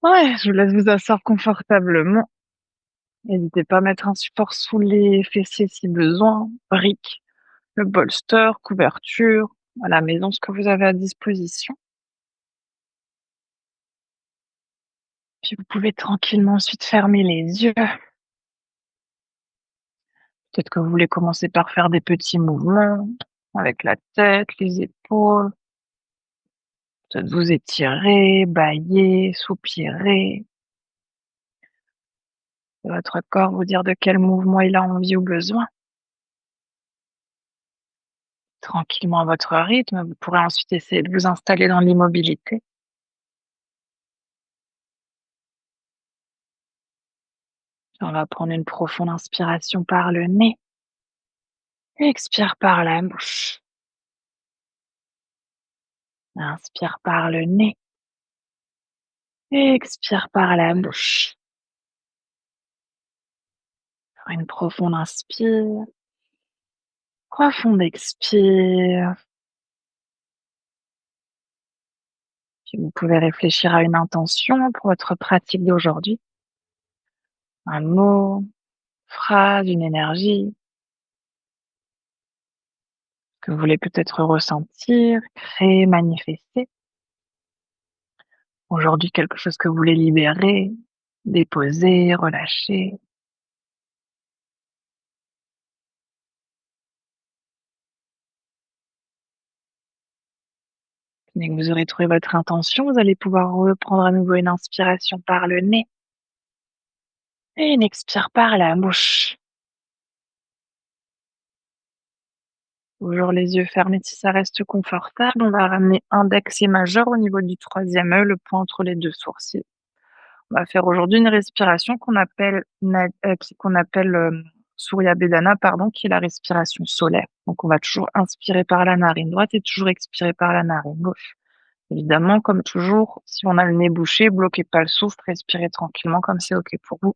Ouais, je vous laisse vous asseoir confortablement. N'hésitez pas à mettre un support sous les fessiers si besoin, briques, le bolster, couverture, à la maison, ce que vous avez à disposition. Puis vous pouvez tranquillement ensuite fermer les yeux. Peut-être que vous voulez commencer par faire des petits mouvements avec la tête, les épaules. Peut-être vous étirer, bâiller, soupirer. Votre corps vous dire de quel mouvement il a envie ou besoin. Tranquillement à votre rythme, vous pourrez ensuite essayer de vous installer dans l'immobilité. On va prendre une profonde inspiration par le nez. Expire par la bouche. Inspire par le nez. Expire par la bouche. Une profonde inspire. Profonde expire. Puis vous pouvez réfléchir à une intention pour votre pratique d'aujourd'hui. Un mot, phrase, une énergie que vous voulez peut-être ressentir, créer, manifester. Aujourd'hui, quelque chose que vous voulez libérer, déposer, relâcher. Dès que vous aurez trouvé votre intention, vous allez pouvoir reprendre à nouveau une inspiration par le nez et une expire par la bouche. Toujours les yeux fermés si ça reste confortable. On va ramener index et majeur au niveau du troisième œil, le point entre les deux sourcils. On va faire aujourd'hui une respiration qu'on appelle Surya Bedana, pardon, qui est la respiration solaire. Donc on va toujours inspirer par la narine droite et toujours expirer par la narine gauche. Évidemment, comme toujours, si on a le nez bouché, bloquez pas le souffle, respirez tranquillement comme c'est OK pour vous.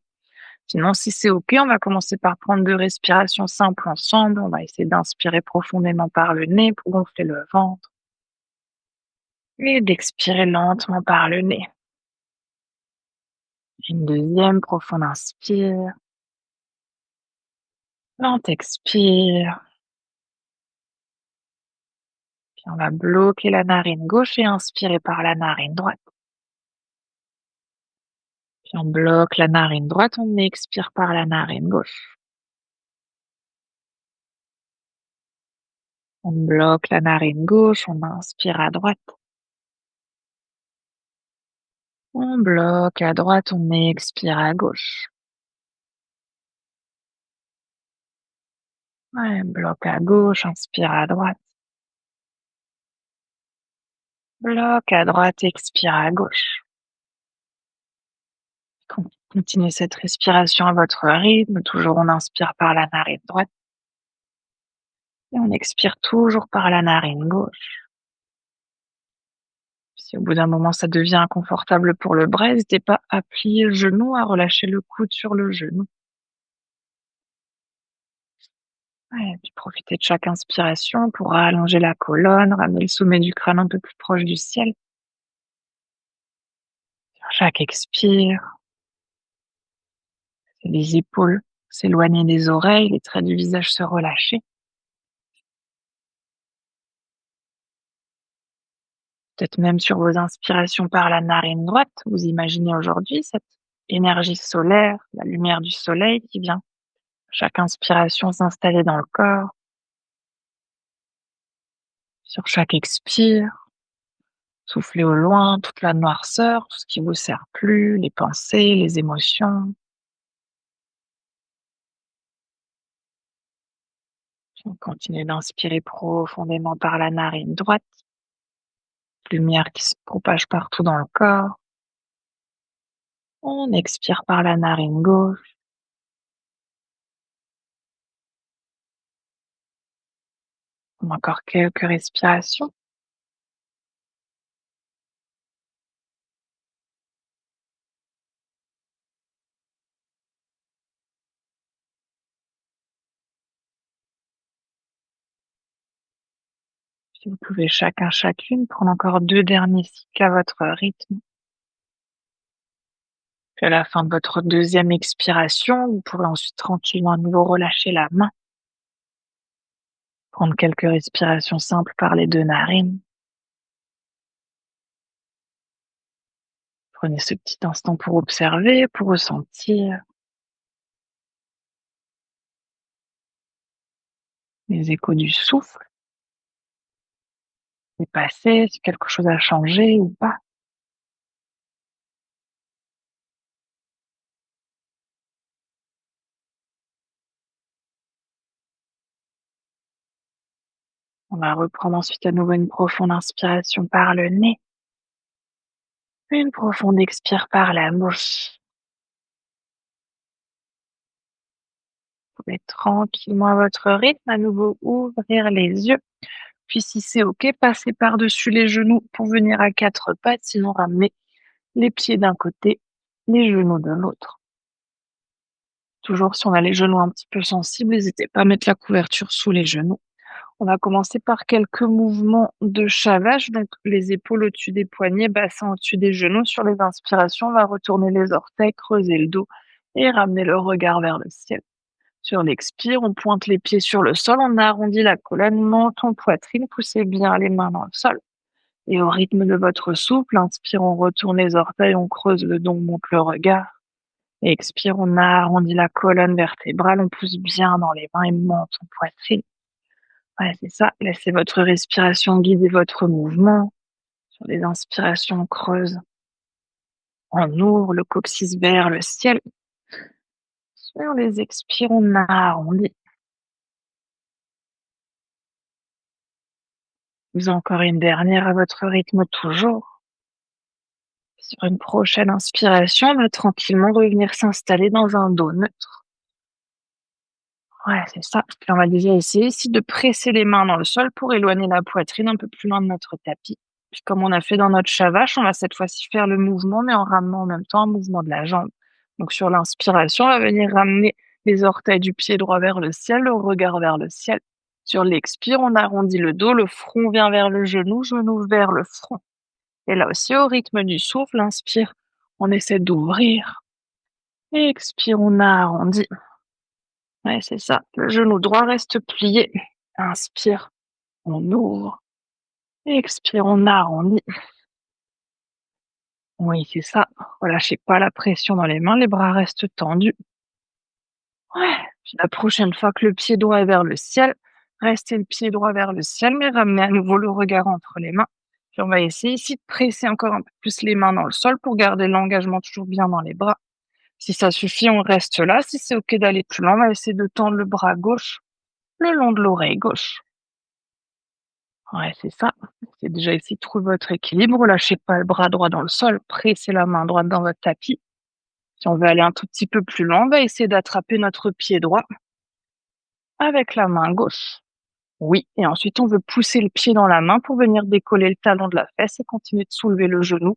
Sinon, si c'est OK, on va commencer par prendre 2 respirations simples ensemble. On va essayer d'inspirer profondément par le nez pour gonfler le ventre et d'expirer lentement par le nez. Une deuxième profonde inspire, lente expire, puis on va bloquer la narine gauche et inspirer par la narine droite. Puis on bloque la narine droite, on expire par la narine gauche. On bloque la narine gauche, on inspire à droite. On bloque à droite, on expire à gauche. Ouais, bloc à gauche, inspire à droite. Bloc à droite, expire à gauche. Continuez cette respiration à votre rythme. Toujours on inspire par la narine droite et on expire toujours par la narine gauche. Si au bout d'un moment ça devient inconfortable pour le bras, n'hésitez pas à plier le genou, à relâcher le coude sur le genou. Ouais, et puis profitez de chaque inspiration pour allonger la colonne, ramener le sommet du crâne un peu plus proche du ciel. Sur chaque expire, les épaules s'éloigner des oreilles, les traits du visage se relâcher. Peut-être même sur vos inspirations par la narine droite, vous imaginez aujourd'hui cette énergie solaire, la lumière du soleil qui vient, chaque inspiration s'installer dans le corps. Sur chaque expire, soufflez au loin toute la noirceur, tout ce qui vous sert plus, les pensées, les émotions. Puis continuez d'inspirer profondément par la narine droite, lumière qui se propage partout dans le corps. On expire par la narine gauche. Encore quelques respirations. Puis vous pouvez chacune prendre encore 2 derniers cycles à votre rythme. Puis à la fin de votre deuxième expiration, vous pourrez ensuite tranquillement à nouveau relâcher la main, prendre quelques respirations simples par les 2 narines. Prenez ce petit instant pour observer, pour ressentir les échos du souffle, les passé, si quelque chose a changé ou pas. On va reprendre ensuite à nouveau une profonde inspiration par le nez, une profonde expire par la bouche. Vous pouvez tranquillement à votre rythme à nouveau ouvrir les yeux. Puis si c'est OK, passez par-dessus les genoux pour venir à 4 pattes, sinon ramenez les pieds d'un côté, les genoux de l'autre. Toujours si on a les genoux un petit peu sensibles, n'hésitez pas à mettre la couverture sous les genoux. On va commencer par quelques mouvements de chat vache, donc les épaules au-dessus des poignets, bassin au-dessus des genoux. Sur les inspirations, on va retourner les orteils, creuser le dos et ramener le regard vers le ciel. Sur l'expire, on pointe les pieds sur le sol, on arrondit la colonne, menton, poitrine, poussez bien les mains dans le sol. Et au rythme de votre souffle, inspire, on retourne les orteils, on creuse le dos, on monte le regard. Et expire, on arrondit la colonne vertébrale, on pousse bien dans les mains et menton, poitrine. Ouais, c'est ça. Laissez votre respiration guider votre mouvement. Sur les inspirations, on creuse. On ouvre le coccyx vers le ciel. Sur les expires, on arrondit. Vous encore une dernière à votre rythme toujours. Sur une prochaine inspiration, on va tranquillement revenir s'installer dans un dos neutre. Ouais, c'est ça. Puis on va déjà essayer ici de presser les mains dans le sol pour éloigner la poitrine un peu plus loin de notre tapis. Puis comme on a fait dans notre chat vache, on va cette fois-ci faire le mouvement, mais en ramenant en même temps un mouvement de la jambe. Donc sur l'inspiration, on va venir ramener les orteils du pied droit vers le ciel, le regard vers le ciel. Sur l'expire, on arrondit le dos, le front vient vers le genou vers le front. Et là aussi, au rythme du souffle, inspire, on essaie d'ouvrir. Et expire, on arrondit. Ouais, c'est ça. Le genou droit reste plié. Inspire, on ouvre. Expire, on arrondit. Oui, c'est ça. Relâchez pas la pression dans les mains, les bras restent tendus. Ouais. Puis la prochaine fois que le pied droit est vers le ciel, restez le pied droit vers le ciel, mais ramenez à nouveau le regard entre les mains. Puis on va essayer ici de presser encore un peu plus les mains dans le sol pour garder l'engagement toujours bien dans les bras. Si ça suffit, on reste là. Si c'est OK d'aller plus loin, on va essayer de tendre le bras gauche le long de l'oreille gauche. Ouais, c'est ça. C'est déjà essayer de trouver votre équilibre. Lâchez pas le bras droit dans le sol. Pressez la main droite dans votre tapis. Si on veut aller un tout petit peu plus loin, on va essayer d'attraper notre pied droit avec la main gauche. Oui, et ensuite on veut pousser le pied dans la main pour venir décoller le talon de la fesse et continuer de soulever le genou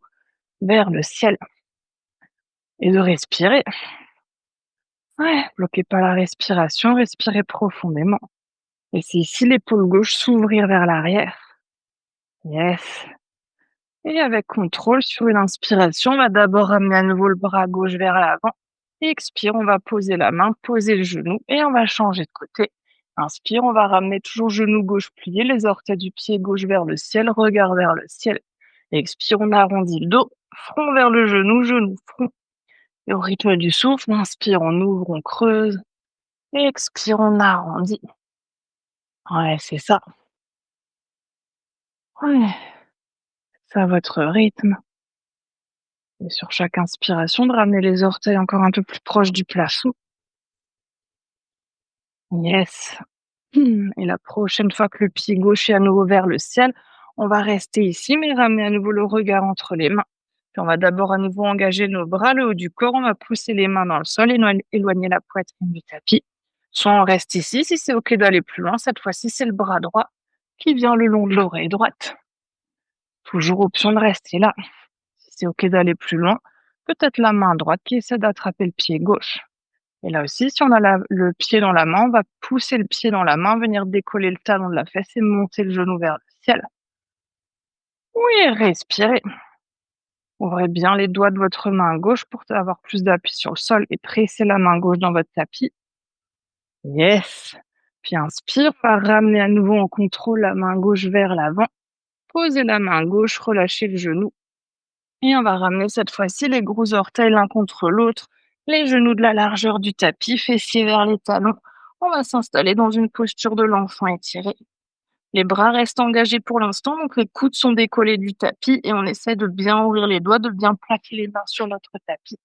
vers le ciel et de respirer. Ouais, bloquez pas la respiration, respirez profondément. Laissez ici l'épaule gauche s'ouvrir vers l'arrière. Yes. Et avec contrôle, sur une inspiration, on va d'abord ramener à nouveau le bras gauche vers l'avant. Expire, on va poser la main, poser le genou et on va changer de côté. Inspire, on va ramener toujours genou gauche plié, les orteils du pied gauche vers le ciel, regard vers le ciel. Expire, on arrondit le dos, front vers le genou, front. Et au rythme du souffle, inspire, on ouvre, on creuse. Et expire, on arrondit. Ouais, c'est ça. Ouais, c'est à votre rythme. Et sur chaque inspiration, de ramener les orteils encore un peu plus proches du plafond. Yes. Et la prochaine fois que le pied gauche est à nouveau vers le ciel, on va rester ici, mais ramener à nouveau le regard entre les mains. Puis on va d'abord à nouveau engager nos bras, le haut du corps. On va pousser les mains dans le sol, éloigner la poitrine du tapis. Soit on reste ici, si c'est OK d'aller plus loin. Cette fois-ci, c'est le bras droit qui vient le long de l'oreille droite. Toujours option de rester là. Si c'est OK d'aller plus loin, peut-être la main droite qui essaie d'attraper le pied gauche. Et là aussi, si on a le pied dans la main, on va pousser le pied dans la main, venir décoller le talon de la fesse et monter le genou vers le ciel. Oui, respirez. Ouvrez bien les doigts de votre main gauche pour avoir plus d'appui sur le sol et pressez la main gauche dans votre tapis. Yes. Puis inspire, on va ramener à nouveau en contrôle la main gauche vers l'avant. Posez la main gauche, relâchez le genou. Et on va ramener cette fois-ci les gros orteils l'un contre l'autre, les genoux de la largeur du tapis, fessiers vers les talons. On va s'installer dans une posture de l'enfant étiré. Les bras restent engagés pour l'instant, donc les coudes sont décollés du tapis et on essaie de bien ouvrir les doigts, de bien plaquer les mains sur notre tapis.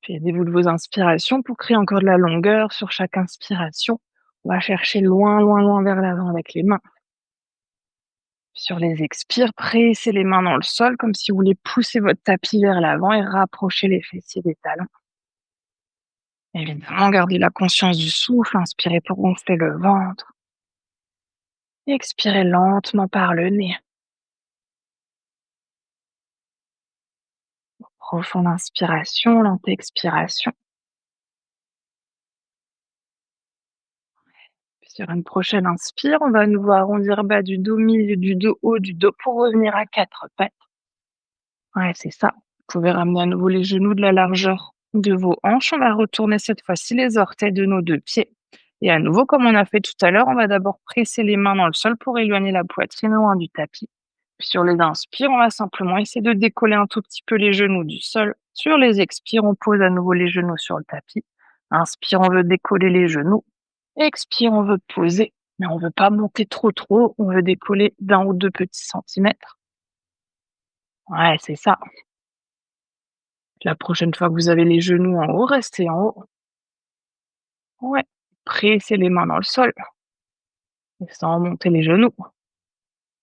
Puis aidez-vous de vos inspirations pour créer encore de la longueur sur chaque inspiration. On va chercher loin, loin, loin vers l'avant avec les mains. Sur les expires, pressez les mains dans le sol comme si vous voulez pousser votre tapis vers l'avant et rapprocher les fessiers des talons. Évidemment, gardez la conscience du souffle, inspirez pour gonfler le ventre. Expirez lentement par le nez. Profonde inspiration, lente expiration. Puis sur une prochaine inspire, on va à nouveau arrondir bas du dos, milieu du dos, haut du dos pour revenir à quatre pattes. Ouais, c'est ça. Vous pouvez ramener à nouveau les genoux de la largeur de vos hanches. On va retourner cette fois-ci les orteils de nos deux pieds. Et à nouveau, comme on a fait tout à l'heure, on va d'abord presser les mains dans le sol pour éloigner la poitrine loin du tapis. Puis sur les inspires, on va simplement essayer de décoller un tout petit peu les genoux du sol. Sur les expires, on pose à nouveau les genoux sur le tapis. Inspire, on veut décoller les genoux. Expire, on veut poser. Mais on veut pas monter trop trop, on veut décoller d'un ou deux petits centimètres. Ouais, c'est ça. La prochaine fois que vous avez les genoux en haut, restez en haut. Ouais. Pressez les mains dans le sol et sans monter les genoux.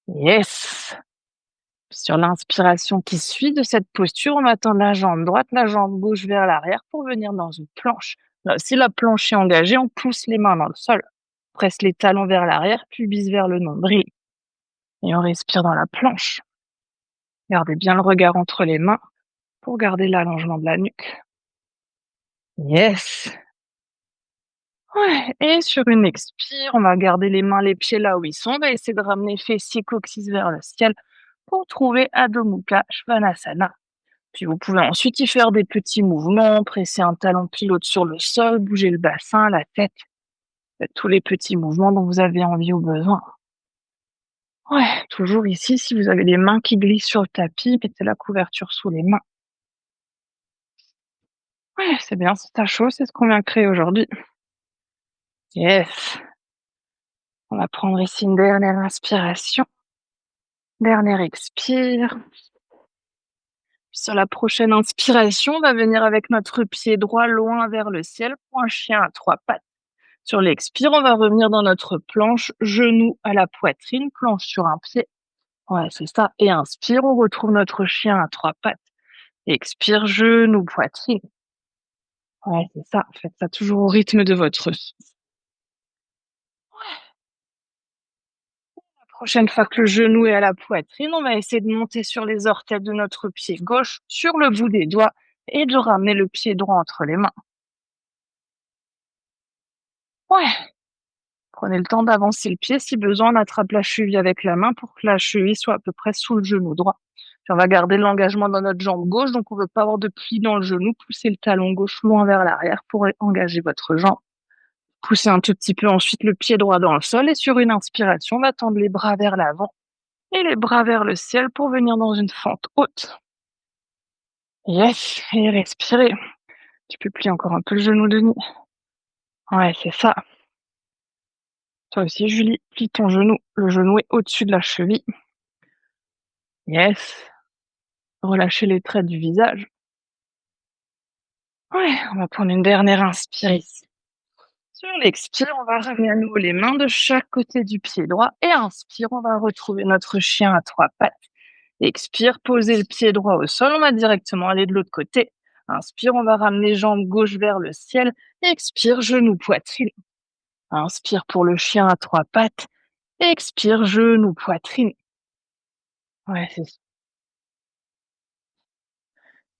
Yes! Sur l'inspiration qui suit de cette posture, on va tendre la jambe droite, la jambe gauche vers l'arrière pour venir dans une planche. Là, si la planche est engagée, on pousse les mains dans le sol. Presse les talons vers l'arrière, pubis vers le nombril. Et on respire dans la planche. Gardez bien le regard entre les mains pour garder l'allongement de la nuque. Yes! Ouais, et sur une expire, on va garder les mains, les pieds là où ils sont. On va essayer de ramener fessiers, coccyx vers le ciel pour trouver Adho Mukha Svanasana. Puis vous pouvez ensuite y faire des petits mouvements, presser un talon pilote sur le sol, bouger le bassin, la tête. Faites tous les petits mouvements dont vous avez envie ou besoin. Ouais, toujours ici, si vous avez les mains qui glissent sur le tapis, mettez la couverture sous les mains. Ouais, c'est bien, c'est à chaud, c'est ce qu'on vient de créer aujourd'hui. Yes. On va prendre ici une dernière inspiration. Dernière expire. Sur la prochaine inspiration, on va venir avec notre pied droit loin vers le ciel pour un chien à trois pattes. Sur l'expire, on va revenir dans notre planche, genou à la poitrine, planche sur un pied. Ouais, c'est ça. Et inspire, on retrouve notre chien à trois pattes. Expire, genou, poitrine. Ouais, c'est ça. Faites ça toujours au rythme de votre souffle. La prochaine fois que le genou est à la poitrine, on va essayer de monter sur les orteils de notre pied gauche, sur le bout des doigts, et de ramener le pied droit entre les mains. Ouais. Prenez le temps d'avancer le pied. Si besoin, on attrape la cheville avec la main pour que la cheville soit à peu près sous le genou droit. Puis on va garder l'engagement dans notre jambe gauche, donc on ne veut pas avoir de pli dans le genou. Poussez le talon gauche loin vers l'arrière pour engager votre jambe. Poussez un tout petit peu ensuite le pied droit dans le sol et sur une inspiration, on va tendre les bras vers l'avant et les bras vers le ciel pour venir dans une fente haute. Yes, et respirez. Tu peux plier encore un peu le genou de nuit. Ouais, c'est ça. Toi aussi, Julie, plie ton genou. Le genou est au-dessus de la cheville. Yes. Relâchez les traits du visage. Ouais, on va prendre une dernière inspire ici. Sur l'expire, on va ramener à nouveau les mains de chaque côté du pied droit. Et inspire, on va retrouver notre chien à trois pattes. Expire, posez le pied droit au sol. On va directement aller de l'autre côté. Inspire, on va ramener jambe gauche vers le ciel. Expire, genou, poitrine. Inspire pour le chien à trois pattes. Expire, genou, poitrine. Ouais, c'est ça.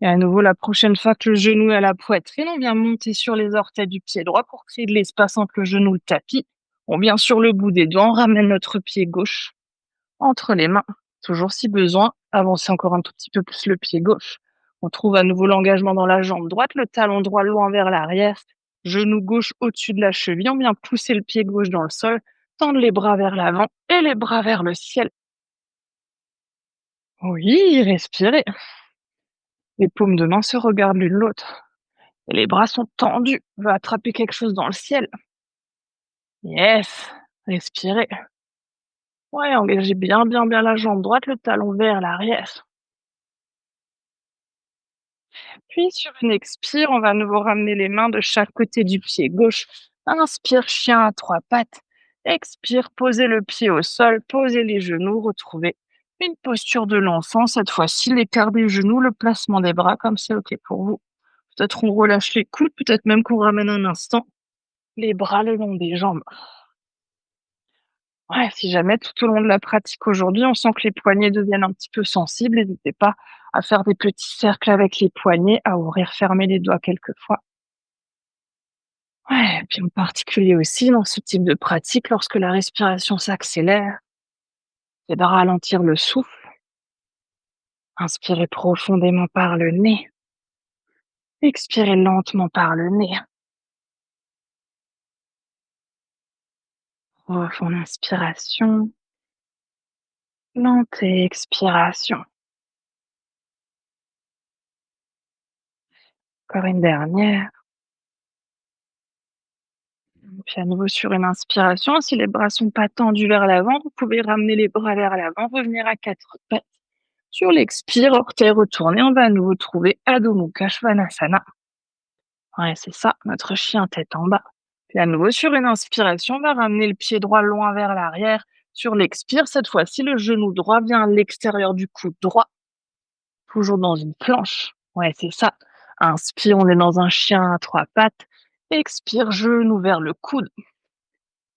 Et à nouveau, la prochaine fois que le genou est à la poitrine, on vient monter sur les orteils du pied droit pour créer de l'espace entre le genou et le tapis. On vient sur le bout des doigts, on ramène notre pied gauche entre les mains. Toujours si besoin, avancez encore un tout petit peu plus le pied gauche. On trouve à nouveau l'engagement dans la jambe droite, le talon droit loin vers l'arrière, genou gauche au-dessus de la cheville. On vient pousser le pied gauche dans le sol, tendre les bras vers l'avant et les bras vers le ciel. Oui, respirez. Les paumes de main se regardent l'une l'autre. Et les bras sont tendus. On veut attraper quelque chose dans le ciel. Yes, respirez. Ouais, engagez bien, bien, bien la jambe droite, le talon vers l'arrière. Puis sur une expire, on va à nouveau ramener les mains de chaque côté du pied gauche. Inspire, chien à trois pattes. Expire, posez le pied au sol, posez les genoux, retrouvez une posture de l'enfant. Cette fois-ci, l'écart des genoux, le placement des bras, comme c'est OK pour vous. Peut-être on relâche les coudes, peut-être même qu'on ramène un instant les bras le long des jambes. Ouais, si jamais tout au long de la pratique aujourd'hui, on sent que les poignets deviennent un petit peu sensibles, n'hésitez pas à faire des petits cercles avec les poignets, à ouvrir, fermer les doigts quelquefois. Ouais, et puis en particulier aussi dans ce type de pratique, lorsque la respiration s'accélère, c'est de ralentir le souffle, inspirez profondément par le nez, expirez lentement par le nez. Profonde inspiration, lente expiration. Encore une dernière. Puis à nouveau sur une inspiration, si les bras sont pas tendus vers l'avant, vous pouvez ramener les bras vers l'avant, revenir à quatre pattes. Sur l'expire, orteil retourné, on va à nouveau trouver Adho Mukha Svanasana. Ouais, c'est ça, notre chien tête en bas. Puis à nouveau sur une inspiration, on va ramener le pied droit loin vers l'arrière. Sur l'expire, cette fois-ci, le genou droit vient à l'extérieur du coude droit, toujours dans une planche. Ouais, c'est ça. Inspire, on est dans un chien à trois pattes. Expire, genou vers le coude.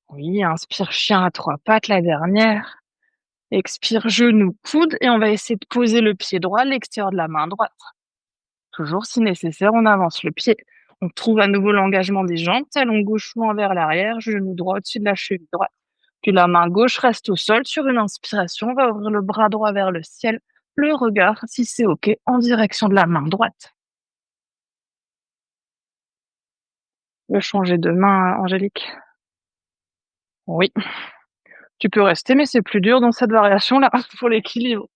Oui, inspire, chien à trois pattes, la dernière. Expire, genou, coude, et on va essayer de poser le pied droit à l'extérieur de la main droite. Toujours, si nécessaire, on avance le pied. On trouve à nouveau l'engagement des jambes, talon gauche loin vers l'arrière, genou droit au-dessus de la cheville droite. Puis la main gauche reste au sol. Sur une inspiration, on va ouvrir le bras droit vers le ciel, le regard, si c'est OK, en direction de la main droite. Le changer de main, Angélique. Oui, tu peux rester, mais c'est plus dur dans cette variation-là pour l'équilibre.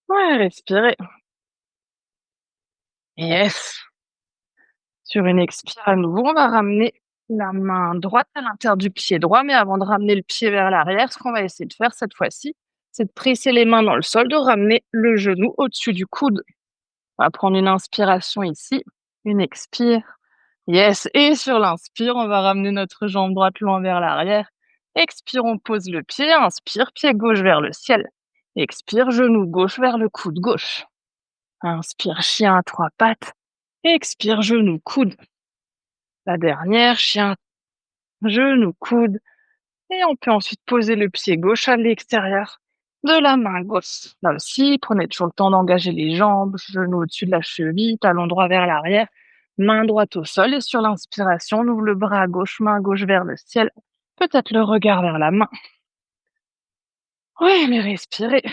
Ouais, respirez. Yes. Sur une expire à nouveau, on va ramener la main droite à l'intérieur du pied droit, mais avant de ramener le pied vers l'arrière, ce qu'on va essayer de faire cette fois-ci, c'est de presser les mains dans le sol, de ramener le genou au-dessus du coude. On va prendre une inspiration ici, une expire. Yes, et sur l'inspire, on va ramener notre jambe droite loin vers l'arrière. Expire, on pose le pied, inspire, pied gauche vers le ciel. Expire, genou gauche vers le coude gauche. Inspire, chien à trois pattes. Expire, genou, coude. La dernière, chien, genou, coude. Et on peut ensuite poser le pied gauche à l'extérieur de la main gauche. Là aussi, prenez toujours le temps d'engager les jambes, genou au-dessus de la cheville, talon droit vers l'arrière, main droite au sol. Et sur l'inspiration, on ouvre le bras gauche, main gauche vers le ciel. Peut-être le regard vers la main. Oui, mais respirez.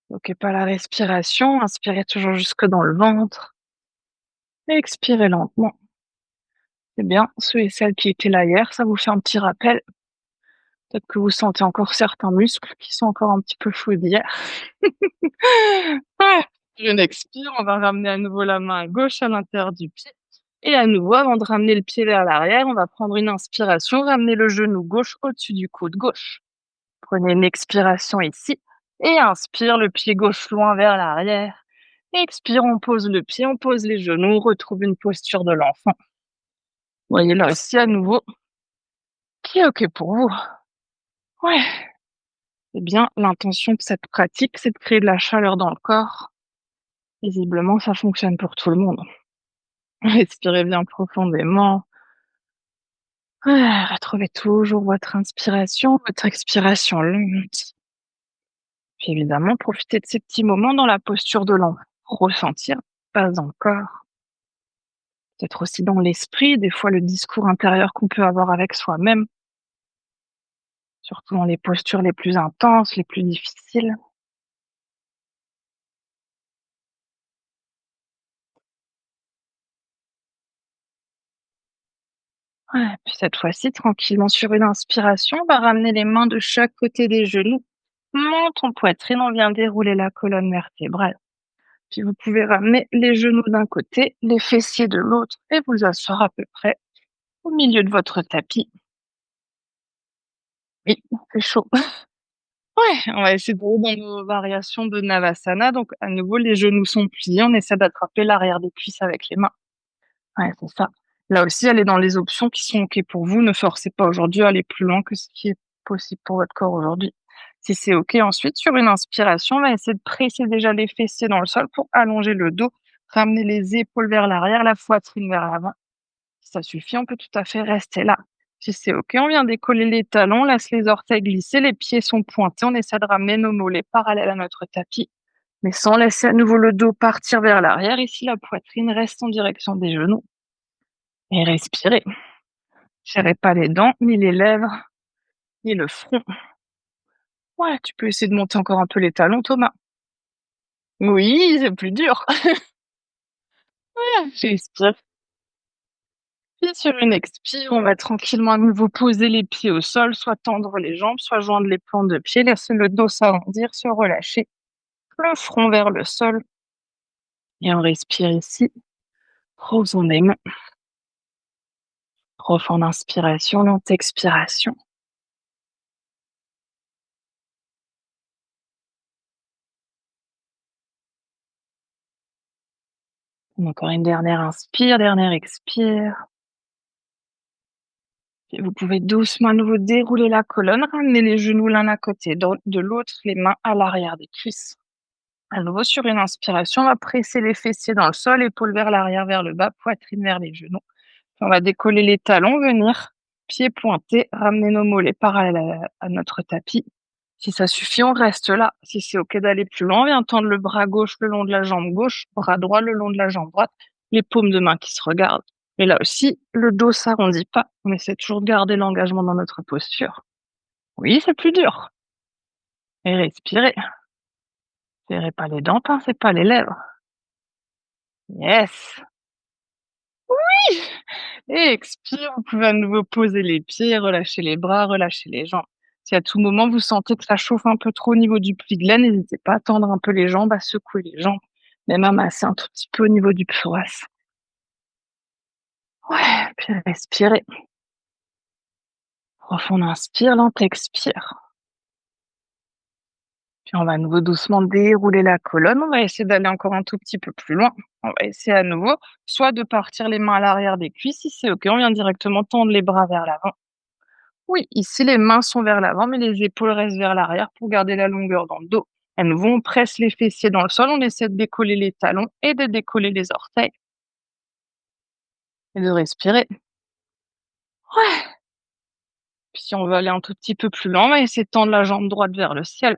Bloquez pas la respiration. Inspirez toujours jusque dans le ventre. Expirez lentement. C'est bien. Ceux et celles qui étaient là hier, ça vous fait un petit rappel. Peut-être que vous sentez encore certains muscles qui sont encore un petit peu chauds d'hier. Ouais. Une expire, on va ramener à nouveau la main gauche à l'intérieur du pied. Et à nouveau, avant de ramener le pied vers l'arrière, on va prendre une inspiration, ramener le genou gauche au-dessus du coude gauche. Prenez une expiration ici. Et inspire, le pied gauche loin vers l'arrière. Expire, on pose le pied, on pose les genoux, on retrouve une posture de l'enfant. Voyez là aussi à nouveau, qui est OK pour vous. Ouais. Eh bien, l'intention de cette pratique, c'est de créer de la chaleur dans le corps. Visiblement, ça fonctionne pour tout le monde. Respirez bien profondément. Retrouvez toujours votre inspiration, votre expiration lente. Puis évidemment, profitez de ces petits moments dans la posture de l'enfant pour ressentir, pas encore. Peut-être aussi dans l'esprit, des fois le discours intérieur qu'on peut avoir avec soi-même, surtout dans les postures les plus intenses, les plus difficiles. Ouais, puis cette fois-ci, tranquillement sur une inspiration, on va ramener les mains de chaque côté des genoux. Monte en poitrine, on vient dérouler la colonne vertébrale. Puis vous pouvez ramener les genoux d'un côté, les fessiers de l'autre et vous asseoir à peu près au milieu de votre tapis. Oui, c'est chaud. Ouais, on va essayer de rouler dans nos variations de Navasana. Donc, à nouveau, les genoux sont pliés. On essaie d'attraper l'arrière des cuisses avec les mains. Ouais, c'est ça. Là aussi, allez dans les options qui sont OK pour vous. Ne forcez pas aujourd'hui à aller plus loin que ce qui est possible pour votre corps aujourd'hui. Si c'est OK, ensuite, sur une inspiration, on va essayer de presser déjà les fessiers dans le sol pour allonger le dos, ramener les épaules vers l'arrière, la poitrine vers l'avant. Si ça suffit, on peut tout à fait rester là. Si c'est OK, on vient décoller les talons, laisse les orteils glisser, les pieds sont pointés. On essaie de ramener nos mollets parallèles à notre tapis, mais sans laisser à nouveau le dos partir vers l'arrière. Ici, la poitrine reste en direction des genoux. Et respirez. Serrez pas les dents, ni les lèvres, ni le front. Ouais, tu peux essayer de monter encore un peu les talons, Thomas. Oui, c'est plus dur. J'espère. Puis sur une expire, on va tranquillement à nouveau poser les pieds au sol, soit tendre les jambes, soit joindre les plans de pied, laisser le dos s'arrondir, se relâcher, le front vers le sol. Et on respire ici, profondément. Profonde inspiration, lente expiration. Encore une dernière inspire, dernière expire. Et vous pouvez doucement à nouveau dérouler la colonne, ramener les genoux l'un à côté de l'autre, les mains à l'arrière des cuisses. À nouveau, sur une inspiration, on va presser les fessiers dans le sol, épaules vers l'arrière, vers le bas, poitrine vers les genoux. On va décoller les talons, venir pieds pointés, ramener nos mollets parallèles à notre tapis. Si ça suffit, on reste là. Si c'est OK d'aller plus loin, on vient tendre le bras gauche le long de la jambe gauche, bras droit le long de la jambe droite, les paumes de main qui se regardent. Et là aussi, le dos s'arrondit pas. On essaie toujours de garder l'engagement dans notre posture. Oui, c'est plus dur. Et respirez. Serrez pas les dents, pincez pas les lèvres. Yes. Et expire, vous pouvez à nouveau poser les pieds, relâcher les bras, relâcher les jambes. Si à tout moment vous sentez que ça chauffe un peu trop au niveau du pli de l'aine, n'hésitez pas à tendre un peu les jambes, à secouer les jambes, même à masser un tout petit peu au niveau du psoas. Ouais, puis respirez. Profond inspire, lente expire. Puis on va à nouveau doucement dérouler la colonne. On va essayer d'aller encore un tout petit peu plus loin. On va essayer à nouveau, soit de partir les mains à l'arrière des cuisses, si c'est OK, on vient directement tendre les bras vers l'avant. Oui, ici les mains sont vers l'avant, mais les épaules restent vers l'arrière pour garder la longueur dans le dos. À nouveau, on presse les fessiers dans le sol, on essaie de décoller les talons et de décoller les orteils et de respirer. Ouais. Puis si on veut aller un tout petit peu plus loin, on va essayer de tendre la jambe droite vers le ciel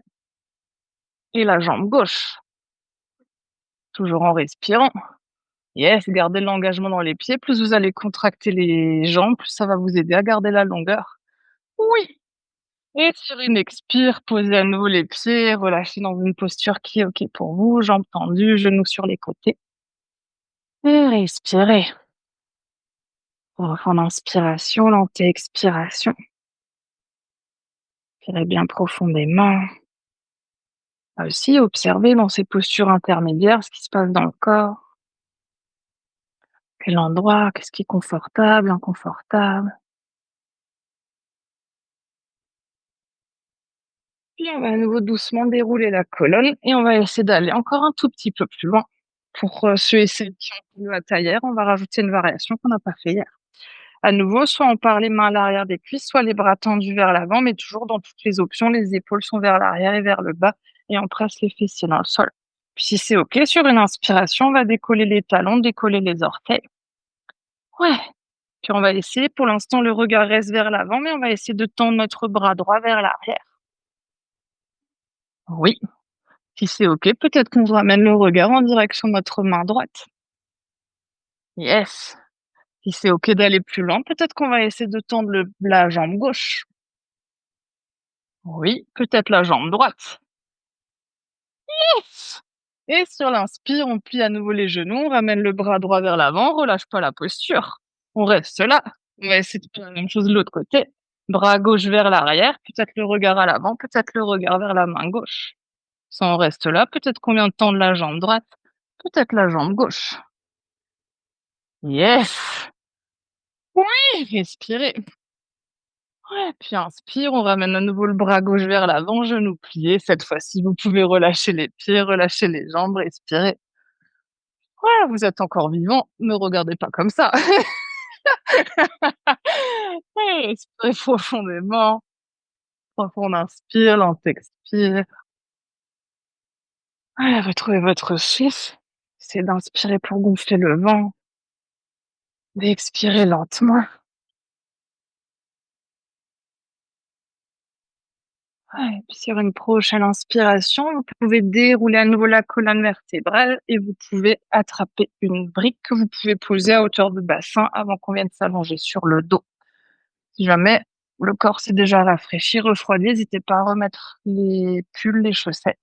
et la jambe gauche, toujours en respirant. Yes, gardez l'engagement dans les pieds. Plus vous allez contracter les jambes, plus ça va vous aider à garder la longueur. Oui. Et sur une expire, posez à nouveau les pieds, relâchez dans une posture qui est OK pour vous, jambes tendues, genoux sur les côtés. Et respirez. Profonde inspiration, lente expiration. Respirez bien profondément. Aussi, observez dans ces postures intermédiaires ce qui se passe dans le corps. Quel endroit, qu'est-ce qui est confortable, inconfortable. Puis on va à nouveau doucement dérouler la colonne et on va essayer d'aller encore un tout petit peu plus loin. Pour ceux et celles qui ont le à hier, on va rajouter une variation qu'on n'a pas fait hier. À nouveau, soit on part les mains à l'arrière des cuisses, soit les bras tendus vers l'avant, mais toujours dans toutes les options, les épaules sont vers l'arrière et vers le bas et on presse les fessiers dans le sol. Puis si c'est OK, sur une inspiration, on va décoller les talons, décoller les orteils. Ouais. Puis on va essayer, pour l'instant, le regard reste vers l'avant, mais on va essayer de tendre notre bras droit vers l'arrière. Oui. Si c'est OK, peut-être qu'on ramène le regard en direction de notre main droite. Yes. Si c'est OK d'aller plus loin, peut-être qu'on va essayer de tendre la jambe gauche. Oui, peut-être la jambe droite. Yes. Et sur l'inspire, on plie à nouveau les genoux, on ramène le bras droit vers l'avant, on relâche pas la posture. On reste là. On va essayer de faire la même chose de l'autre côté. Bras gauche vers l'arrière, peut-être le regard à l'avant, peut-être le regard vers la main gauche. Ça on reste là, peut-être qu'on vient de tendre la jambe droite, peut-être la jambe gauche. Yes! Oui, respirez. Ouais, puis inspire, on ramène à nouveau le bras gauche vers l'avant, genou plié. Cette fois-ci, vous pouvez relâcher les pieds, relâcher les jambes, respirer. Ouais, vous êtes encore vivant, me regardez pas comme ça. Ouais, respirez profondément. Profond inspire, lent expire. Ouais, retrouvez votre souffle. Essayez d'inspirer pour gonfler le ventre, d'expirer lentement. Ouais, et puis sur une prochaine inspiration, vous pouvez dérouler à nouveau la colonne vertébrale et vous pouvez attraper une brique que vous pouvez poser à hauteur de bassin avant qu'on vienne s'allonger sur le dos. Si jamais le corps s'est déjà rafraîchi, refroidi, n'hésitez pas à remettre les pulls, les chaussettes.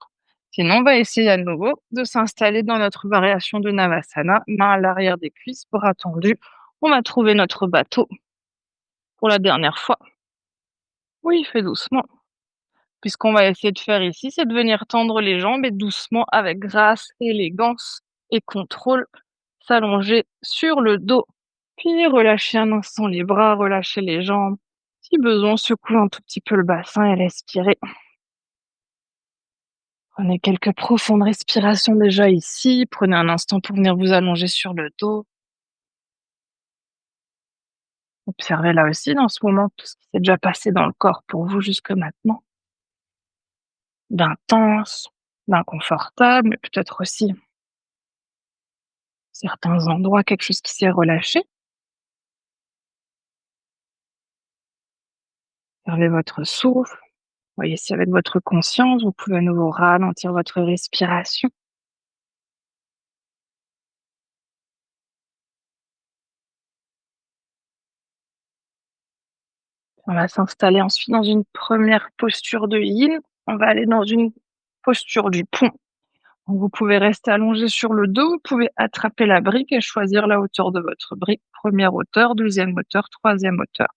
Sinon, on va essayer à nouveau de s'installer dans notre variation de Navasana, main à l'arrière des cuisses, bras tendus. On va trouver notre bateau pour la dernière fois. Oui, fais doucement. Puis ce qu'on va essayer de faire ici, c'est de venir tendre les jambes et doucement, avec grâce, élégance et contrôle, s'allonger sur le dos. Puis relâcher un instant les bras, relâcher les jambes. Si besoin, secouez un tout petit peu le bassin et respirez. Prenez quelques profondes respirations déjà ici. Prenez un instant pour venir vous allonger sur le dos. Observez là aussi, dans ce moment, tout ce qui s'est déjà passé dans le corps pour vous jusque maintenant. D'intense, d'inconfortable, mais peut-être aussi certains endroits, quelque chose qui s'est relâché. Observez votre souffle. Voyez si avec votre conscience, vous pouvez à nouveau ralentir votre respiration. On va s'installer ensuite dans une première posture de yin. On va aller dans une posture du pont. Donc vous pouvez rester allongé sur le dos, vous pouvez attraper la brique et choisir la hauteur de votre brique. Première hauteur, deuxième hauteur, troisième hauteur.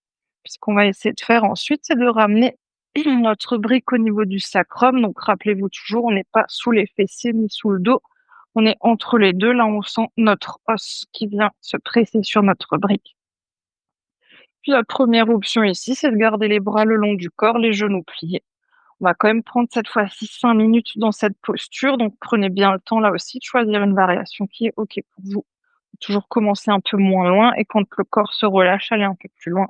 Puis ce qu'on va essayer de faire ensuite, c'est de ramener notre brique au niveau du sacrum. Donc rappelez-vous toujours, on n'est pas sous les fessiers ni sous le dos. On est entre les deux. Là, on sent notre os qui vient se presser sur notre brique. Puis la première option ici, c'est de garder les bras le long du corps, les genoux pliés. On va quand même prendre cette fois-ci 5 minutes dans cette posture, donc prenez bien le temps là aussi de choisir une variation qui est OK pour vous. Toujours commencer un peu moins loin et quand le corps se relâche, aller un peu plus loin.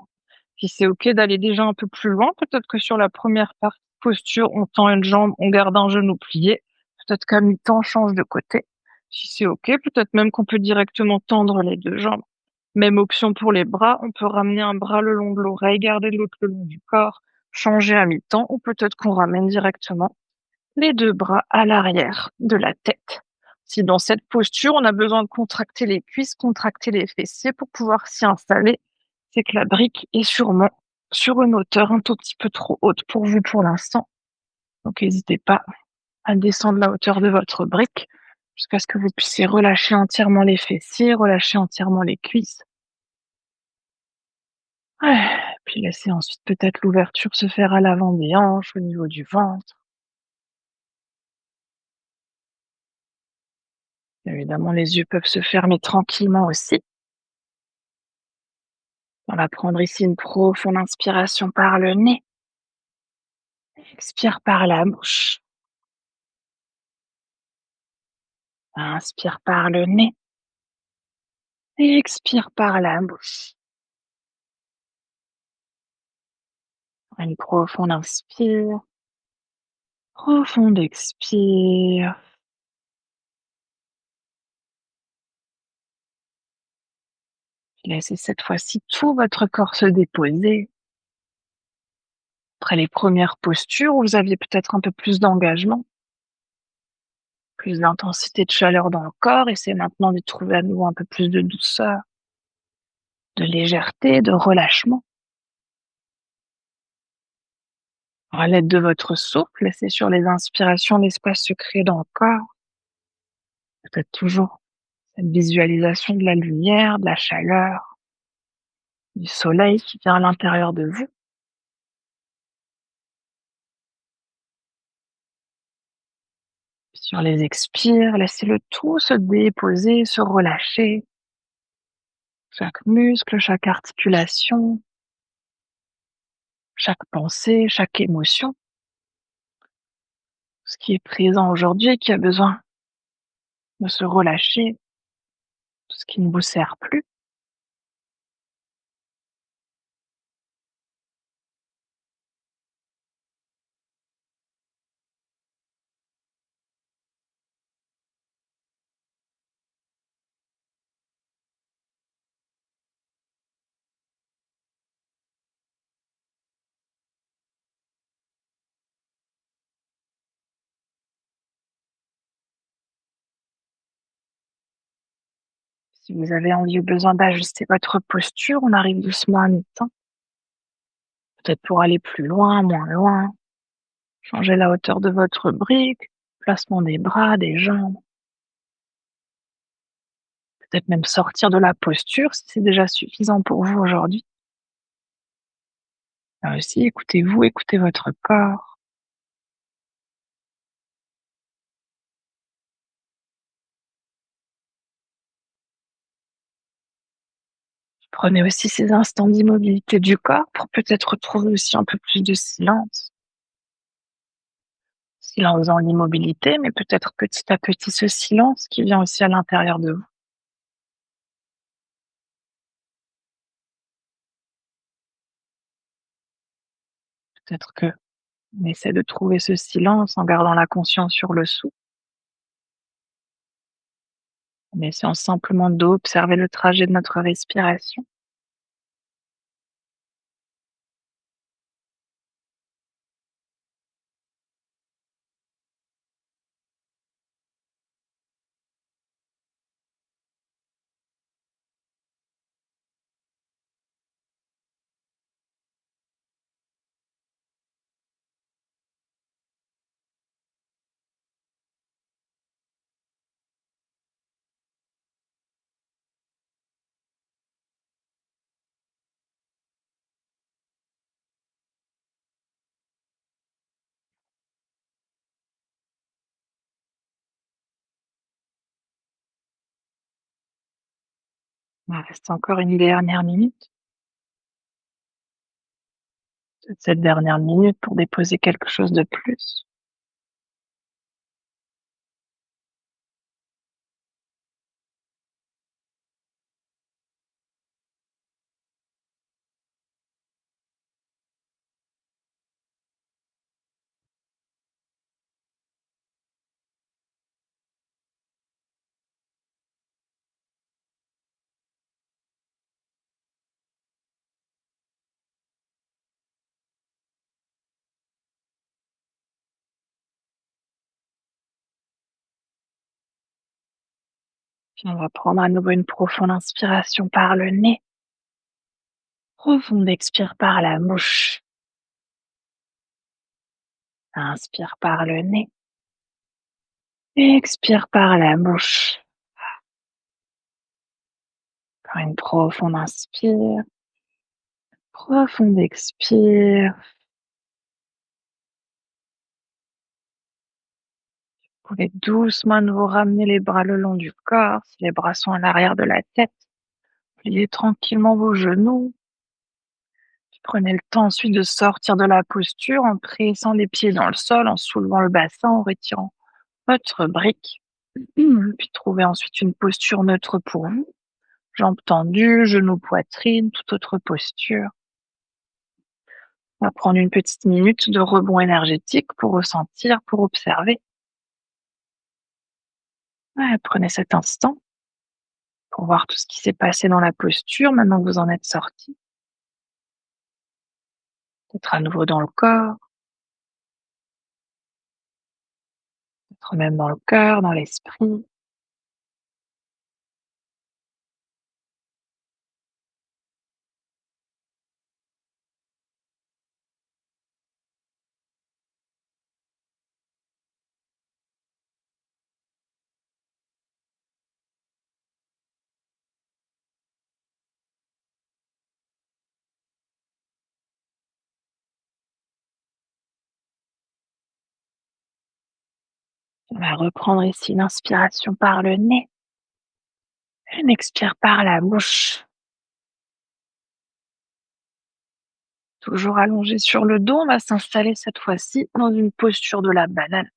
Si c'est OK d'aller déjà un peu plus loin, peut-être que sur la première posture, on tend une jambe, on garde un genou plié. Peut-être qu'à mi-temps, on change de côté. Si c'est OK, peut-être même qu'on peut directement tendre les deux jambes. Même option pour les bras, on peut ramener un bras le long de l'oreille, garder l'autre le long du corps, changer à mi-temps, ou peut-être qu'on ramène directement les deux bras à l'arrière de la tête. Si dans cette posture, on a besoin de contracter les cuisses, contracter les fessiers pour pouvoir s'y installer, c'est que la brique est sûrement sur une hauteur un tout petit peu trop haute pour vous pour l'instant. Donc n'hésitez pas à descendre la hauteur de votre brique jusqu'à ce que vous puissiez relâcher entièrement les fessiers, relâcher entièrement les cuisses. Ouais, puis laissez ensuite peut-être l'ouverture se faire à l'avant des hanches, au niveau du ventre. Évidemment, les yeux peuvent se fermer tranquillement aussi. On va prendre ici une profonde inspiration par le nez. Expire par la bouche. Inspire par le nez. Et expire par la bouche. Une profonde inspire. Profonde expire. Laissez cette fois-ci tout votre corps se déposer. Après les premières postures où vous aviez peut-être un peu plus d'engagement, plus d'intensité de chaleur dans le corps, essayez maintenant de trouver à nouveau un peu plus de douceur, de légèreté, de relâchement. À l'aide de votre souffle, laissez sur les inspirations l'espace se créer dans le corps. Peut-être toujours cette visualisation de la lumière, de la chaleur. du soleil qui vient à l'intérieur de vous. Sur les expires, laissez le tout se déposer, se relâcher. Chaque muscle, chaque articulation, chaque pensée, chaque émotion, ce qui est présent aujourd'hui, qui a besoin de se relâcher, tout ce qui ne vous sert plus. Si vous avez envie ou besoin d'ajuster votre posture, on arrive doucement à mi-temps, peut-être pour aller plus loin, moins loin, changer la hauteur de votre brique, placement des bras, des jambes, peut-être même sortir de la posture si c'est déjà suffisant pour vous aujourd'hui. Là aussi, écoutez-vous, écoutez votre corps. Prenez aussi ces instants d'immobilité du corps pour peut-être retrouver aussi un peu plus de silence. Silence dans l'immobilité, mais peut-être petit à petit ce silence qui vient aussi à l'intérieur de vous. Peut-être que on essaie de trouver ce silence en gardant la conscience sur le souffle, en essayant simplement d'observer le trajet de notre respiration. Il reste encore une dernière minute. Peut-être cette dernière minute pour déposer quelque chose de plus. Puis on va prendre à nouveau une profonde inspiration par le nez. Profonde expire par la bouche. Inspire par le nez. Expire par la bouche. Encore une profonde inspire. Profonde expire. Vous pouvez doucement nous ramener les bras le long du corps. Si les bras sont à l'arrière de la tête, pliez tranquillement vos genoux. Puis prenez le temps ensuite de sortir de la posture en pressant les pieds dans le sol, en soulevant le bassin, en retirant votre brique. Puis trouvez ensuite une posture neutre pour vous. Jambes tendues, genoux, poitrine, toute autre posture. On va prendre une petite minute de rebond énergétique pour ressentir, pour observer. Ouais, prenez cet instant pour voir tout ce qui s'est passé dans la posture maintenant que vous en êtes sorti. Peut-être à nouveau dans le corps, peut-être même dans le cœur, dans l'esprit. On va reprendre ici l'inspiration par le nez. On expire par la bouche. Toujours allongé sur le dos, on va s'installer cette fois-ci dans une posture de la banane.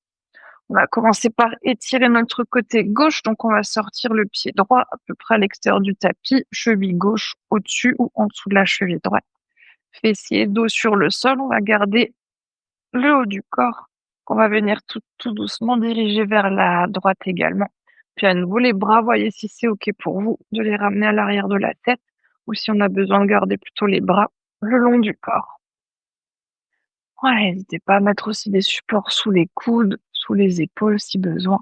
On va commencer par étirer notre côté gauche, donc on va sortir le pied droit à peu près à l'extérieur du tapis, cheville gauche au-dessus ou en dessous de la cheville droite. Fessier, dos sur le sol, on va garder le haut du corps qu'on va venir tout doucement diriger vers la droite également. Puis à nouveau, les bras, voyez si c'est OK pour vous de les ramener à l'arrière de la tête ou si on a besoin de garder plutôt les bras le long du corps. Ouais, n'hésitez pas à mettre aussi des supports sous les coudes, sous les épaules si besoin.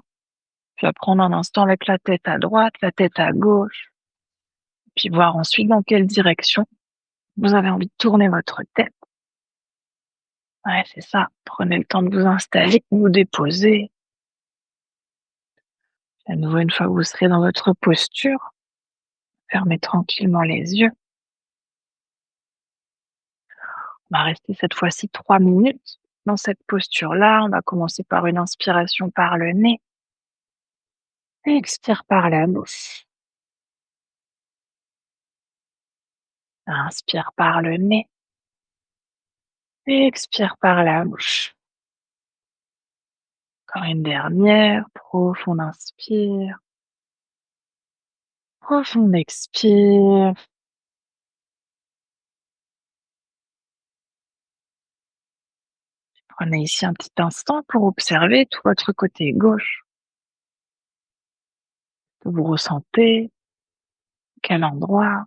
Puis à prendre un instant avec la tête à droite, la tête à gauche, puis voir ensuite dans quelle direction vous avez envie de tourner votre tête. Ouais, c'est ça. Prenez le temps de vous installer, vous déposer. À nouveau, une fois que vous serez dans votre posture, fermez tranquillement les yeux. On va rester cette fois-ci 3 minutes dans cette posture-là. On va commencer par une inspiration par le nez et expire par la bouche. Inspire par le nez et expire par la bouche. Encore une dernière, profonde inspire, profonde expire. Prenez ici un petit instant pour observer tout votre côté gauche, que vous ressentez, quel endroit.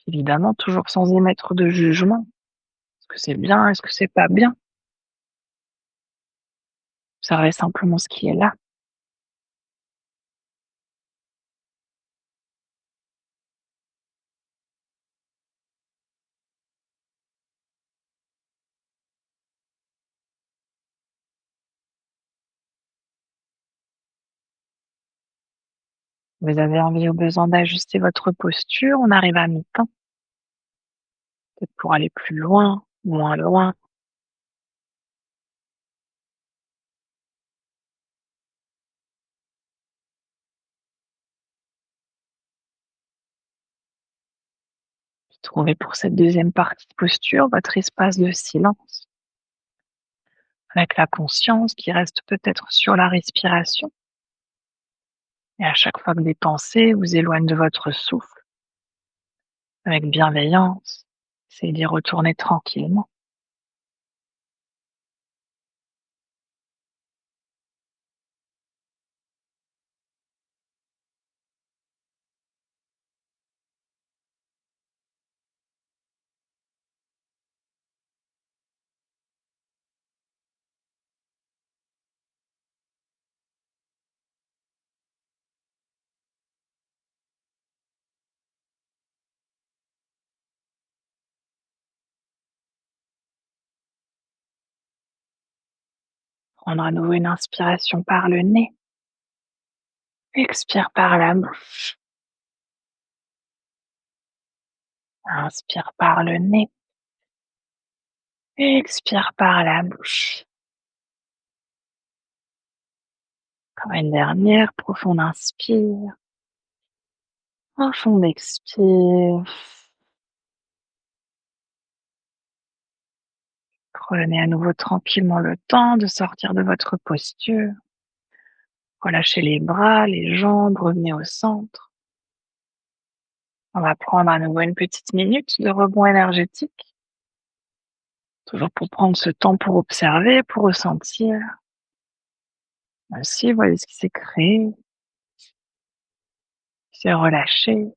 Évidemment, toujours sans émettre de jugement. Est-ce que c'est bien? Est-ce que c'est pas bien? Observez simplement ce qui est là. Vous avez envie ou besoin d'ajuster votre posture, on arrive à mi-temps, peut-être pour aller plus loin, moins loin. Trouvez pour cette deuxième partie de posture votre espace de silence, avec la conscience qui reste peut-être sur la respiration. Et à chaque fois que des pensées vous éloignent de votre souffle, avec bienveillance, essayez d'y retourner tranquillement. Prendre à nouveau une inspiration par le nez, expire par la bouche. Inspire par le nez, expire par la bouche. Encore une dernière, profonde inspire, profonde expire. Prenez à nouveau tranquillement le temps de sortir de votre posture. Relâchez les bras, les jambes, revenez au centre. On va prendre à nouveau une petite minute de rebond énergétique, toujours pour prendre ce temps pour observer, pour ressentir. Ainsi, voyez ce qui s'est créé, qui s'est relâché.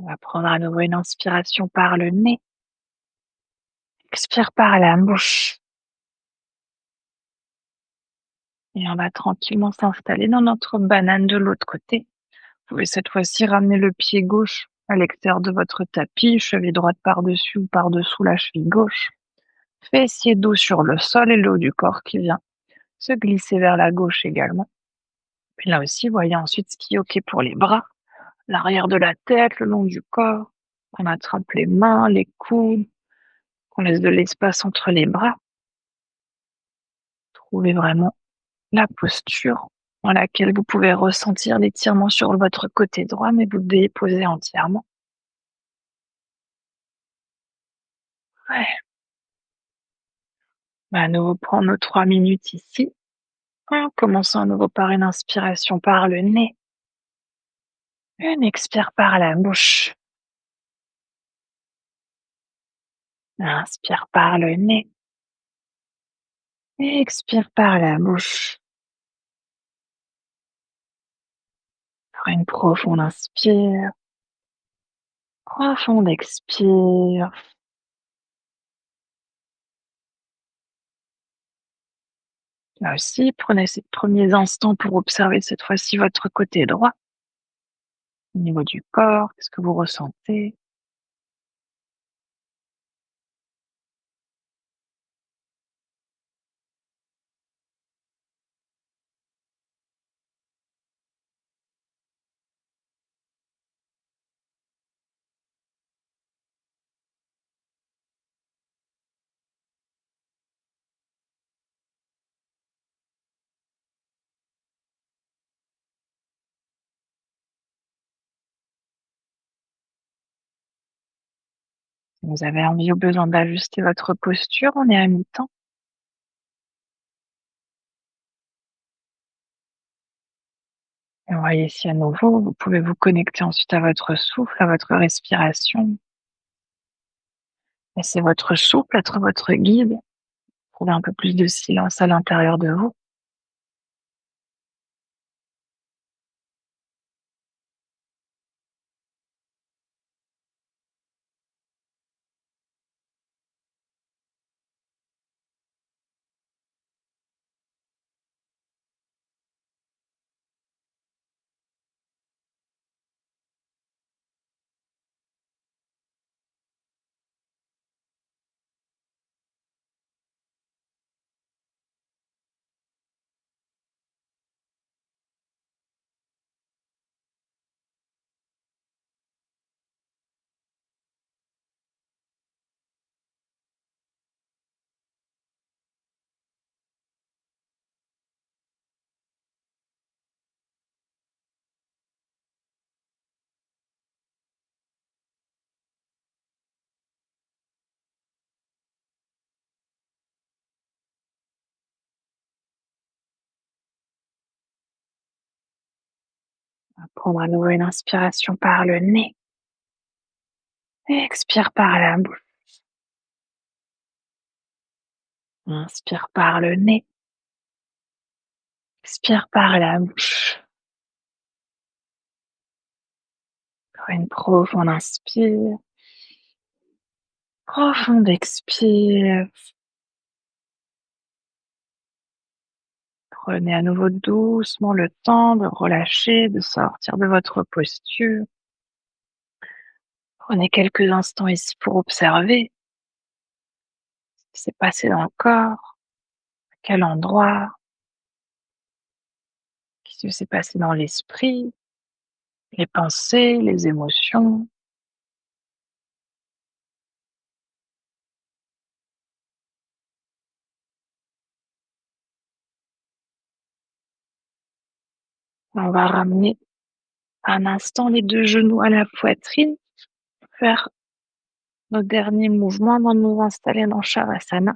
On va prendre à nouveau une inspiration par le nez, Expire par la bouche et on va tranquillement s'installer dans notre banane de l'autre côté. Vous pouvez cette fois-ci ramener le pied gauche à l'extérieur de votre tapis, cheville droite par-dessus ou par-dessous la cheville gauche. Fessier dos sur le sol et le haut du corps qui vient se glisser vers la gauche également. Puis là aussi, voyez ensuite ce qui est OK pour les bras, l'arrière de la tête, le long du corps. On attrape les mains, les coudes, qu'on laisse de l'espace entre les bras. Trouvez vraiment la posture dans laquelle vous pouvez ressentir l'étirement sur votre côté droit, mais vous déposez entièrement. Ouais. À nouveau prendre nos 3 minutes ici. Commençons à nouveau par une inspiration par le nez. Une expire par la bouche. Inspire par le nez. Expire par la bouche. Prends une profonde inspire. Profonde expire. Là aussi, prenez ces premiers instants pour observer cette fois-ci votre côté droit. Au niveau du corps, qu'est-ce que vous ressentez? Si vous avez envie ou besoin d'ajuster votre posture, on est à mi-temps. Et voyez si à nouveau, vous pouvez vous connecter ensuite à votre souffle, à votre respiration. Laissez votre souffle être votre guide. Trouvez un peu plus de silence à l'intérieur de vous. On va prendre à nouveau une inspiration par le nez. Expire par la bouche. Inspire par le nez. Expire par la bouche. Encore une profonde inspire. Profonde expire. Prenez à nouveau doucement le temps de relâcher, de sortir de votre posture. Prenez quelques instants ici pour observer ce qui s'est passé dans le corps, à quel endroit, ce qui s'est passé dans l'esprit, les pensées, les émotions. On va ramener un instant les 2 genoux à la poitrine, faire nos derniers mouvements avant de nous installer dans Shavasana.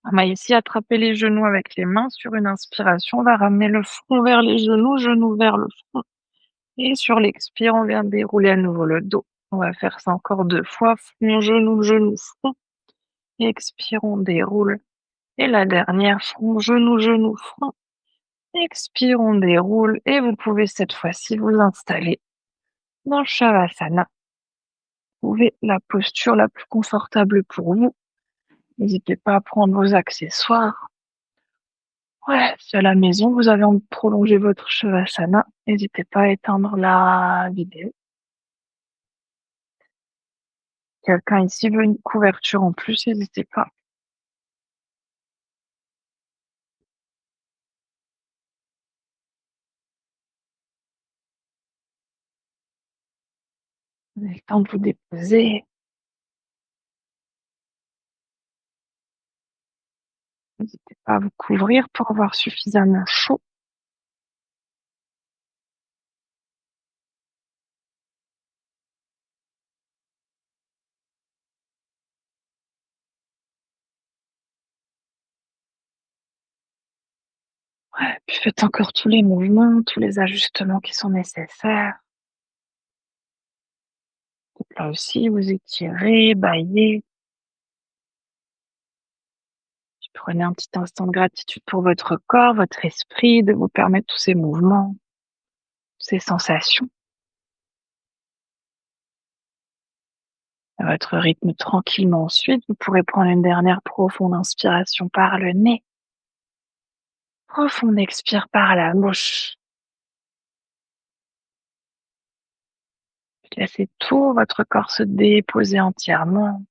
On va ici attraper les genoux avec les mains sur une inspiration. On va ramener le front vers les genoux vers le front. Et sur l'expire, on vient dérouler à nouveau le dos. On va faire ça encore 2 fois. Front, genou, front. Expire, on déroule. Et la dernière, front, genou, front. Expire, on déroule. Et vous pouvez cette fois-ci vous installer dans Shavasana. Trouvez la posture la plus confortable pour vous. N'hésitez pas à prendre vos accessoires. Ouais, si à la maison vous avez envie de prolonger votre shavasana, n'hésitez pas à éteindre la vidéo. Quelqu'un ici veut une couverture en plus, n'hésitez pas. Vous avez le temps de vous déposer. N'hésitez pas à vous couvrir pour avoir suffisamment chaud. Ouais, puis faites encore tous les mouvements, tous les ajustements qui sont nécessaires. Donc là aussi, vous étirez, baillez. Puis prenez un petit instant de gratitude pour votre corps, votre esprit, de vous permettre tous ces mouvements, ces sensations, à votre rythme tranquillement. Ensuite, vous pourrez prendre une dernière profonde inspiration par le nez. Profonde expire par la bouche. Laissez tout votre corps se déposer entièrement.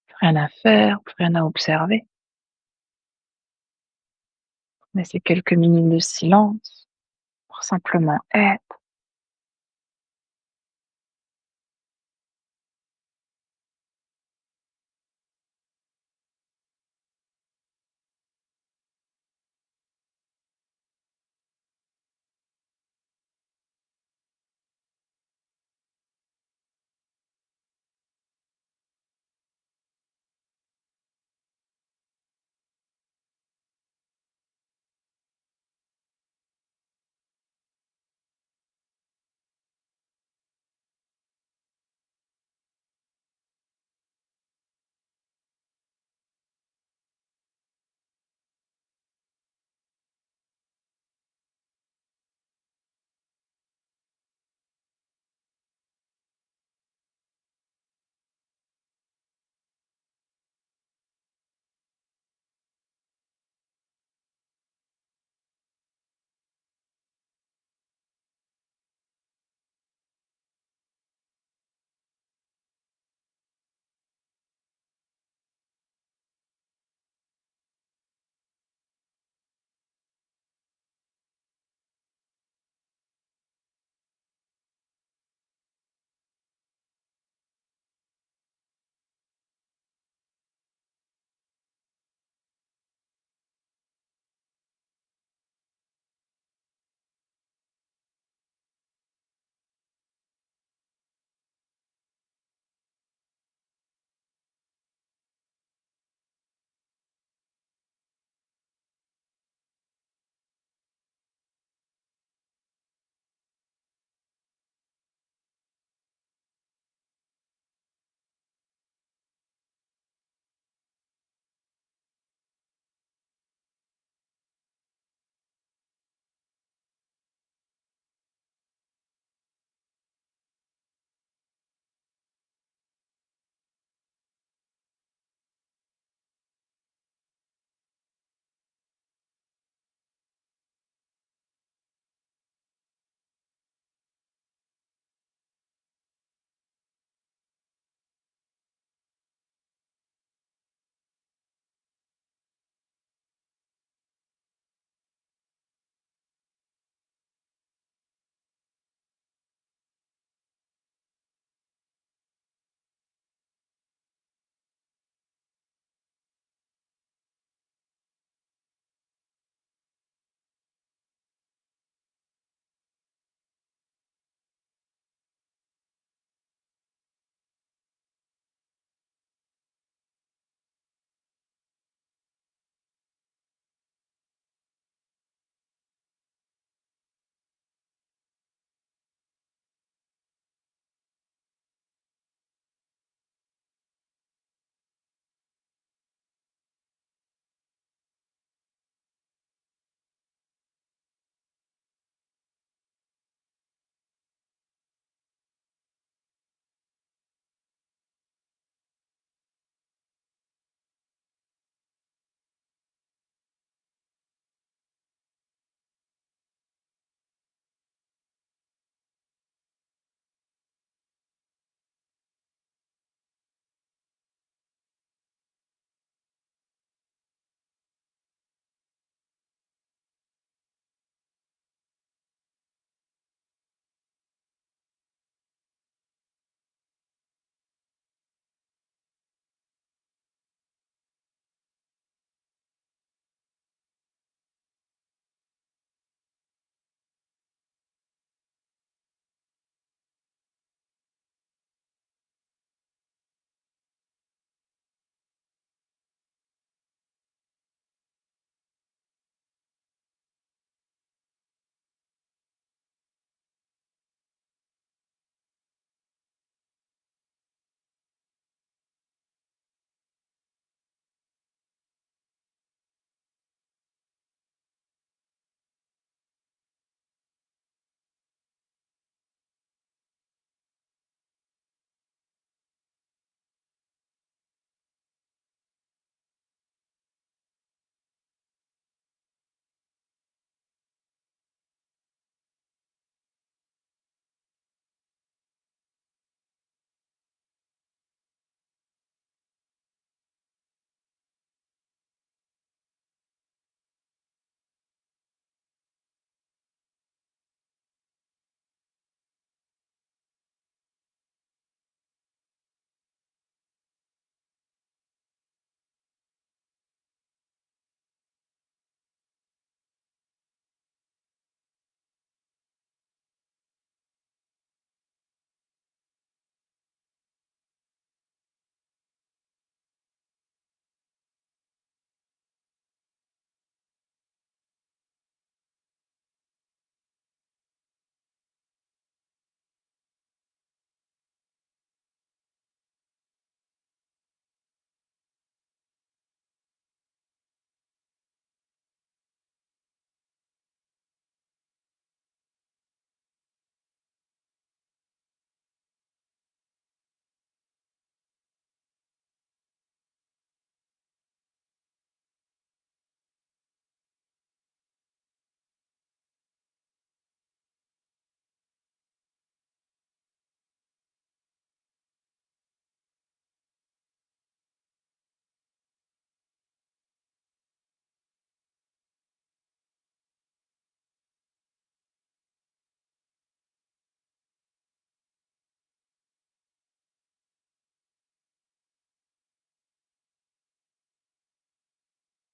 Plus rien à faire, plus rien à observer. Laissez quelques minutes de silence pour simplement être.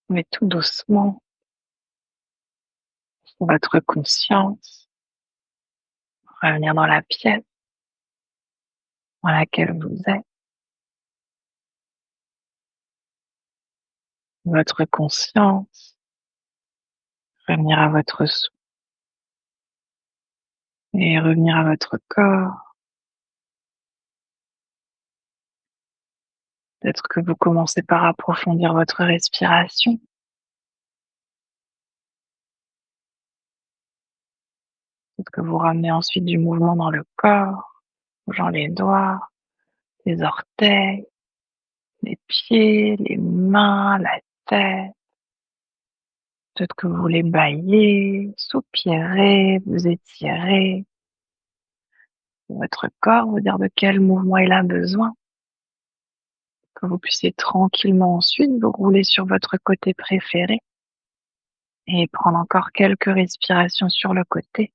mais tout doucement, votre conscience revenir dans la pièce dans laquelle vous êtes, votre conscience revenir à votre souffle et revenir à votre corps. Peut-être que vous commencez par approfondir votre respiration. Peut-être que vous ramenez ensuite du mouvement dans le corps, bougeant les doigts, les orteils, les pieds, les mains, la tête. Peut-être que vous voulez bâiller, soupirer, vous étirer. Votre corps vous dire de quel mouvement il a besoin. Que vous puissiez tranquillement ensuite vous rouler sur votre côté préféré et prendre encore quelques respirations sur le côté.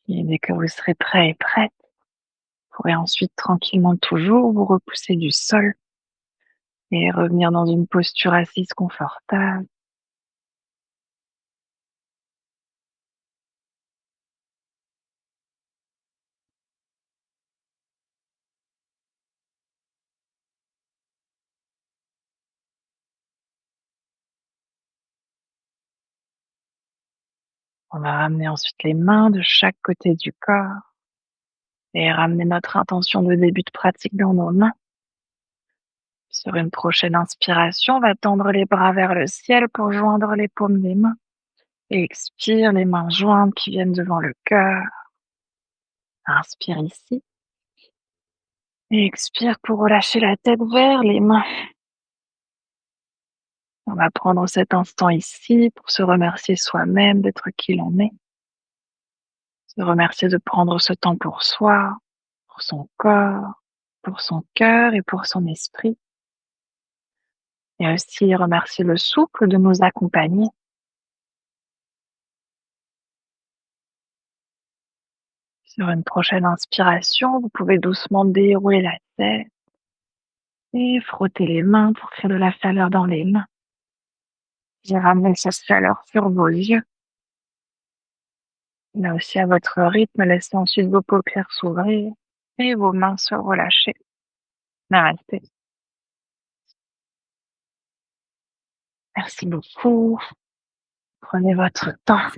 Et dès que vous serez prêt et prête, vous pourrez ensuite tranquillement toujours vous repousser du sol et revenir dans une posture assise confortable. On va ramener ensuite les mains de chaque côté du corps et ramener notre intention de début de pratique dans nos mains. Sur une prochaine inspiration, on va tendre les bras vers le ciel pour joindre les paumes des mains. Et expire, les mains jointes qui viennent devant le cœur. Inspire ici. Et expire pour relâcher la tête vers les mains. On va prendre cet instant ici pour se remercier soi-même d'être qui l'on est. Se remercier de prendre ce temps pour soi, pour son corps, pour son cœur et pour son esprit. Et aussi remercier le souffle de nous accompagner. Sur une prochaine inspiration, vous pouvez doucement dérouler la tête et frotter les mains pour créer de la chaleur dans les mains. J'ai ramené cette chaleur sur vos yeux. Là aussi, à votre rythme, laissez ensuite vos paupières s'ouvrir et vos mains se relâcher. Namasté. Merci beaucoup. Prenez votre temps.